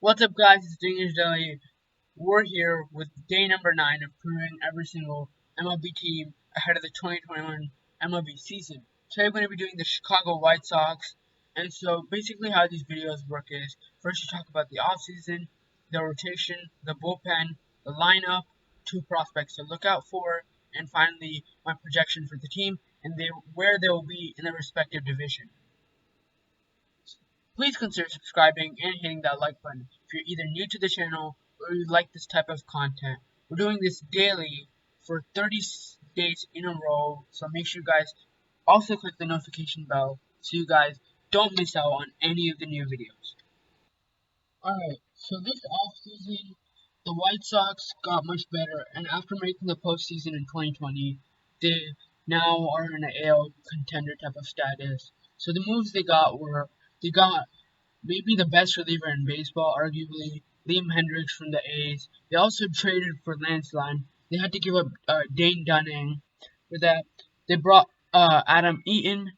What's up, guys? It's Dingers Daily. We're here with day number 9 of previewing every single MLB team ahead of the 2021 MLB season. Today we're going to be doing the Chicago White Sox. And so basically how these videos work is, first you talk about the offseason, the rotation, the bullpen, the lineup, 2 prospects to look out for, and finally my projection for the team and where they will be in their respective division. Please consider subscribing and hitting that like button if you're either new to the channel or you like this type of content. We're doing this daily for 30 days in a row, so make sure you guys also click the notification bell so you guys don't miss out on any of the new videos. Alright, so this offseason, the White Sox got much better, and after making the postseason in 2020, they now are in an AL contender type of status. So the moves they got were, they got maybe the best reliever in baseball, arguably, Liam Hendricks from the A's. They also traded for Lance Lynn. They had to give up Dane Dunning for that. They brought Adam Eaton,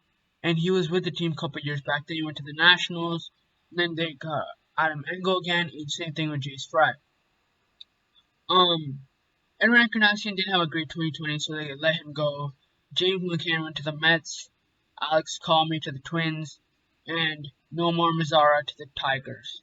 and he was with the team a couple years back. Then he went to the Nationals. And then they got Adam Engel again. Same thing with Jace Fry. Edwin Encarnacion didn't have a great 2020, so they let him go. James McCann went to the Mets. Alex Colmy to the Twins. And Nomar Mazara to the Tigers.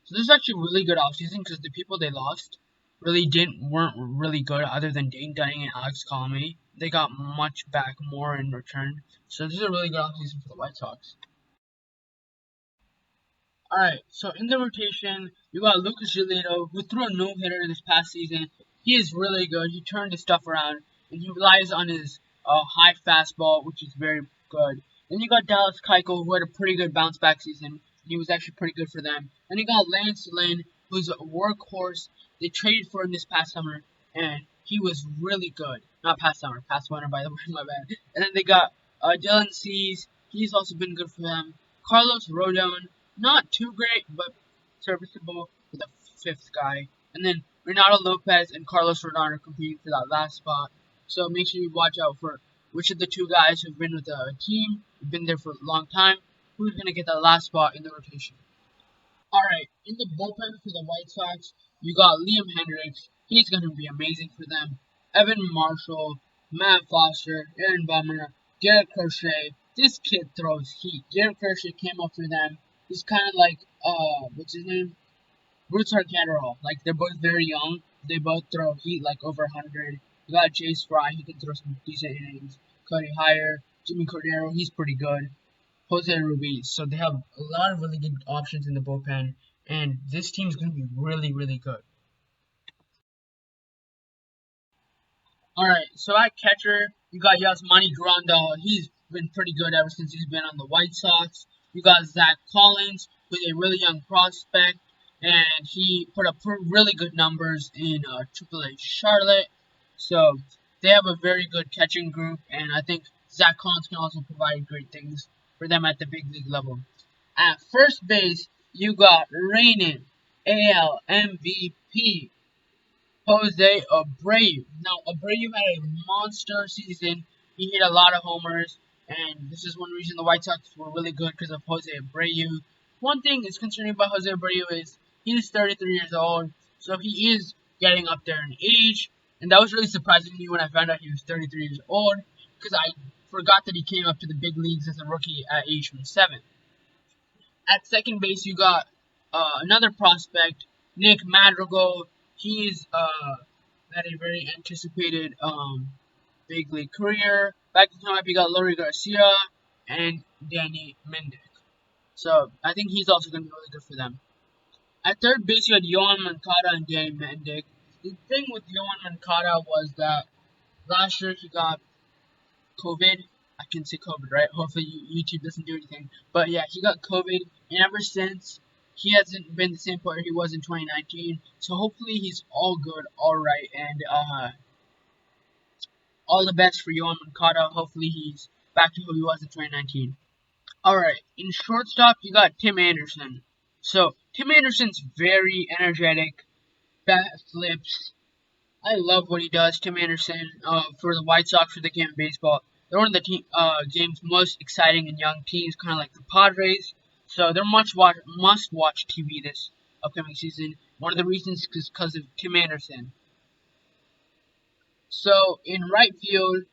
So this is actually a really good offseason because the people they lost weren't really good other than Dane Dunning and Alex Colmy. They got much back more in return. So this is a really good offseason for the White Sox. Alright, so in the rotation, you got Lucas Giolito, who threw a no-hitter this past season. He is really good. He turned his stuff around, and he relies on his high fastball, which is very good. Then you got Dallas Keuchel, who had a pretty good bounce-back season. He was actually pretty good for them. Then you got Lance Lynn, who's a workhorse. They traded for him this past summer, and he was really good. Not past summer, past winter, by the way, my bad. And then they got Dylan Cease. He's also been good for them. Carlos Rodon, not too great, but serviceable for the 5th guy. And then Renato Lopez and Carlos Rodon are competing for that last spot. So make sure you watch out for which of the 2 guys who've been with the team, who've been there for a long time, who's going to get that last spot in the rotation. Alright, in the bullpen for the White Sox, you got Liam Hendricks. He's going to be amazing for them. Evan Marshall, Matt Foster, Aaron Bummer, Garrett Crochet. This kid throws heat. Garrett Crochet came up for them. He's kind of like, what's his name? Bruce Arcandero. Like, they're both very young. They both throw heat like over 100. You got Jace Fry. He can throw some decent innings. Cody Hire, Jimmy Cordero. He's pretty good. Jose Ruiz. So they have a lot of really good options in the bullpen. And this team's going to be really, really good. Alright, so at catcher, you got Yasmani Grandal. He's been pretty good ever since he's been on the White Sox. You got Zach Collins, who's a really young prospect, and he put up really good numbers in AAA Charlotte. So they have a very good catching group, and I think Zach Collins can also provide great things for them at the big league level. At first base, you got reigning AL MVP Jose Abreu. Now, Abreu had a monster season. He hit a lot of homers, and this is one reason the White Sox were really good because of Jose Abreu. One thing is concerning about Jose Abreu is he is 33 years old, so he is getting up there in age, and that was really surprising to me when I found out he was 33 years old, because I forgot that he came up to the big leagues as a rookie at age 7. At second base, you got another prospect, Nick Madrigal. He's had a very anticipated big league career. Back in time, you got Lori Garcia and Danny Mendick. So I think he's also going to be really good for them. At third base, you had Yohan Moncada and Danny Mendick. The thing with Yohan Moncada was that last year he got COVID. I can say COVID, right? Hopefully YouTube doesn't do anything. But yeah, he got COVID, and ever since, he hasn't been the same player he was in 2019. So hopefully he's all good, all right, and all the best for Yohan Moncada. Hopefully he's back to who he was in 2019. Alright, in shortstop, you got Tim Anderson. So, Tim Anderson's very energetic, bat flips. I love what he does, Tim Anderson, for the White Sox, for the game of baseball. They're one of the game's most exciting and young teams, kind of like the Padres. So they're must-watch TV this upcoming season. One of the reasons is because of Tim Anderson. So in right field,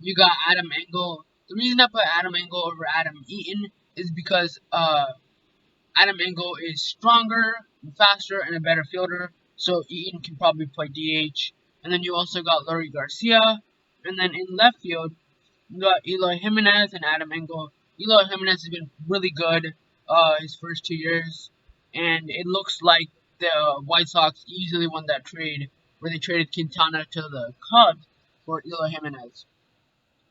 you got Adam Engel. The reason I put Adam Engel over Adam Eaton is because Adam Engel is stronger, faster, and a better fielder. So Eaton can probably play DH. And then you also got Leury Garcia. And then in left field, you got Eloy Jimenez and Adam Engel. Eloy Jimenez has been really good his first 2 years. And it looks like the White Sox easily won that trade where they traded Quintana to the Cubs for Eloy Jimenez.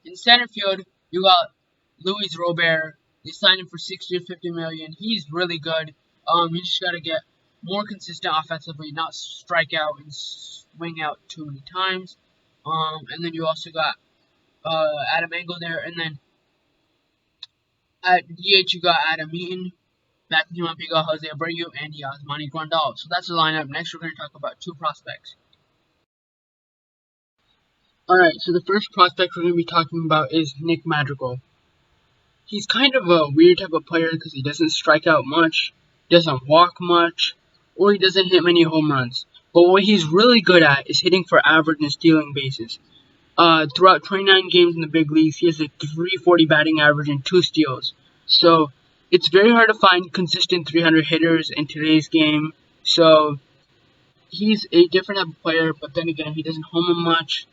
In center field, you got Luis Robert. They signed him for $60 to $50 million. He's really good. You just gotta get more consistent offensively, not strike out and swing out too many times. And then you also got Adam Engel there, and then at DH you got Adam Eaton. Back in UMP, you got Jose Abreu and Yasmani Grandal. So that's the lineup. Next, we're going to talk about 2 prospects. Alright, so the first prospect we're going to be talking about is Nick Madrigal. He's kind of a weird type of player because he doesn't strike out much, doesn't walk much, or he doesn't hit many home runs. But what he's really good at is hitting for average and stealing bases. Throughout 29 games in the big leagues, he has a .340 batting average and 2 steals. So it's very hard to find consistent 300 hitters in today's game. So he's a different type of player, but then again, he doesn't home him much.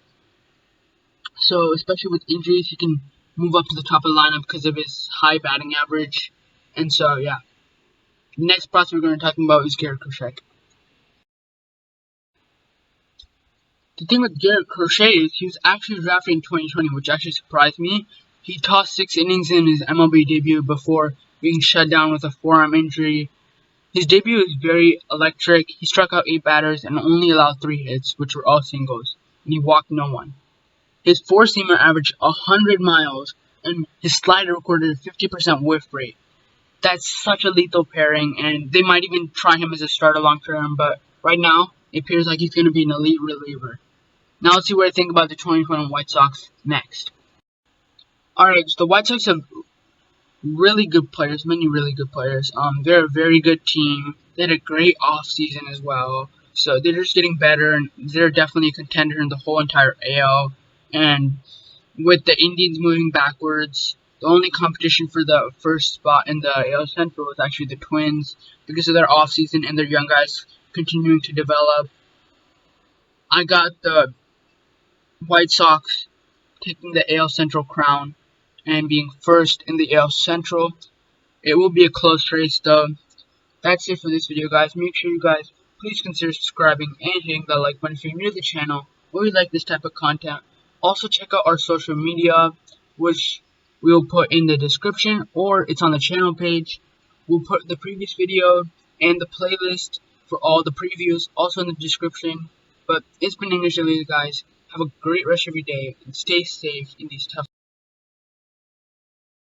So especially with injuries, he can move up to the top of the lineup because of his high batting average. And so, yeah. The next prospect we're going to be talking about is Garrett Crochet. The thing with Garrett Crochet is he was actually drafted in 2020, which actually surprised me. He tossed 6 innings in his MLB debut before being shut down with a forearm injury. His debut was very electric. He struck out 8 batters and only allowed 3 hits, which were all singles, and he walked no one. His 4-seamer averaged 100 miles, and his slider recorded a 50% whiff rate. That's such a lethal pairing, and they might even try him as a starter long term, but right now, it appears like he's going to be an elite reliever. Now let's see what I think about the 2021 White Sox next. Alright, so the White Sox have really good players, many really good players. They're a very good team. They had a great offseason as well. So they're just getting better, and they're definitely a contender in the whole entire AL. And with the Indians moving backwards, the only competition for the first spot in the AL Central was actually the Twins because of their offseason and their young guys continuing to develop. I got the White Sox taking the AL Central crown and being first in the AL Central. It will be a close race though. That's it for this video, guys. Make sure you guys please consider subscribing and hitting that like button if you're new to the channel or you like this type of content. Also check out our social media, which we will put in the description or it's on the channel page. We'll put the previous video and the playlist for all the previews also in the description. But it's been English, guys. Have a great rest of your day and stay safe in these tough